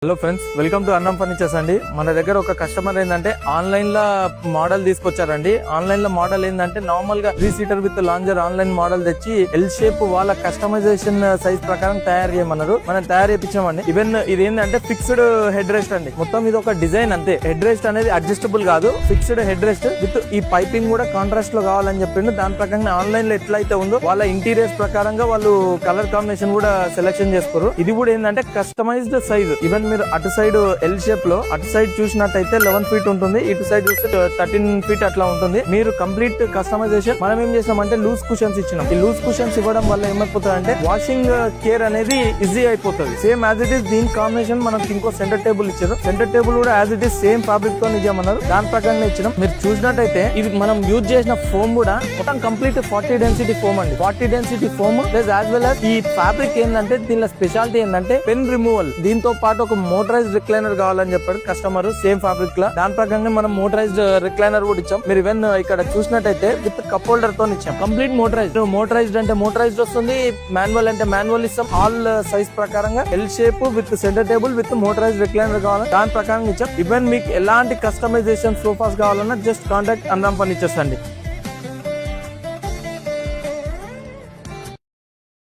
Hello friends, welcome to అన్నం furnitures అండి. మన దగ్గర ఒక కస్టమర్ ఏంటంటే ఆన్లైన్ లో మోడల్ తీసుకొచ్చారండి. ఆన్లైన్ లో మోడల్ ఏంటంటే నార్మల్ గా 3 seater with lounger online model తెచ్చి ఎల్ షేప్ వాళ్ళ కస్టమైజేషన్ సైజ్ ప్రకారం తయారు చేయమన్నారు. మనం తయారు చేయించామండి. ఈవెన్ ఇది ఏంటంటే ఫిక్స్డ్ హెడ్ రెస్ట్ అండి. మొత్తం ఇది ఒక డిజైన్ అంతే. హెడ్ రెస్ట్ అనేది అడ్జస్టబుల్ కాదు, ఫిక్స్డ్ హెడ్ రెస్ట్ విత్ ఈ పైపింగ్ కూడా కాంట్రాస్ట్ లో కావాలని చెప్పిండు. దాని ప్రకారం ఆన్లైన్ లో ఎట్లయితే ఉందో వాళ్ళ ఇంటీరియర్స్ ప్రకారంగా వాళ్ళు కలర్ కాంబినేషన్ కూడా సెలెక్షన్ చేసుకోరు. ఇది కూడా ఏంటంటే కస్టమైజ్డ్ సైజ్. ఈవెన్ మీరు అటు సైడ్ ఎల్ షేప్ లో అటు సైడ్ చూసినట్టయితే 11 ఫీట్ ఉంటుంది, ఇటు సైడ్ చూస్తే 13 ఫీట్ అట్లా ఉంటుంది. మీరు కంప్లీట్ కస్టమైజేషన్ మనం ఏం చేసామంటే లూజ్ కుషన్స్ ఇచ్చినాం. ఈ లూజ్ కుషన్స్ ఇవ్వడం వల్ల ఏమైపోతుంది అంటే వాషింగ్ కేర్ అనేది ఈజీ అయిపోతుంది. సేమ్ యాజ్ ఇట్ ఈస్ దీని కాంబినేషన్ మనకి ఇంకో సెంటర్ టేబుల్ ఇచ్చారు. సెంటర్ టేబుల్ కూడా as it is same fabric తో ఇచ్చామన్నారు. దాని ప్రకారంగా ఇచ్చినాం. మీరు చూసినట్టయితే ఇది మనం యూజ్ చేసిన ఫోమ్ కూడా మొత్తం కంప్లీట్ 40 డెన్సిటీ ఫోమ్ అండి. 40 density foam plus as well as ఈ ఫ్యాబ్రిక్ ఏంటంటే దీనిలో స్పెషాలిటీ ఏంటంటే పెన్ రిమూవల్. దీంతో పాటు ఒక మోటరైజ్డ్ రిక్లైనర్ కావాలని చెప్పాడు కస్టమర్. సేమ్ ఫ్యాబ్రిక్ లా దాని ప్రకారంగా మనం మోటరైజ్డ్ రిక్లైనర్ కూడా ఇచ్చాం. మీరు ఈవెన్ ఇక్కడ చూసినట్టయితే విత్ కప్ హోల్డర్ తో ఇచ్చాం. Complete motorised. మోటరైజ్డ్ అంటే మోటరైజ్డ్ వస్తుంది, మాన్యువల్ అంటే మాన్యువల్ ఇస్తాం. ఆల్ సైజ్ ప్రకారంగా L shape with centre table with motorised recliner కావాలి దాని ప్రకారంగా ఇచ్చాం. ఈవెన్ మీకు ఎలాంటి కస్టమైజేషన్ సోఫాస్ కావాలన్నా జస్ట్ కాంటాక్ట్ అన్నం ఫర్నిచర్స్ అండి.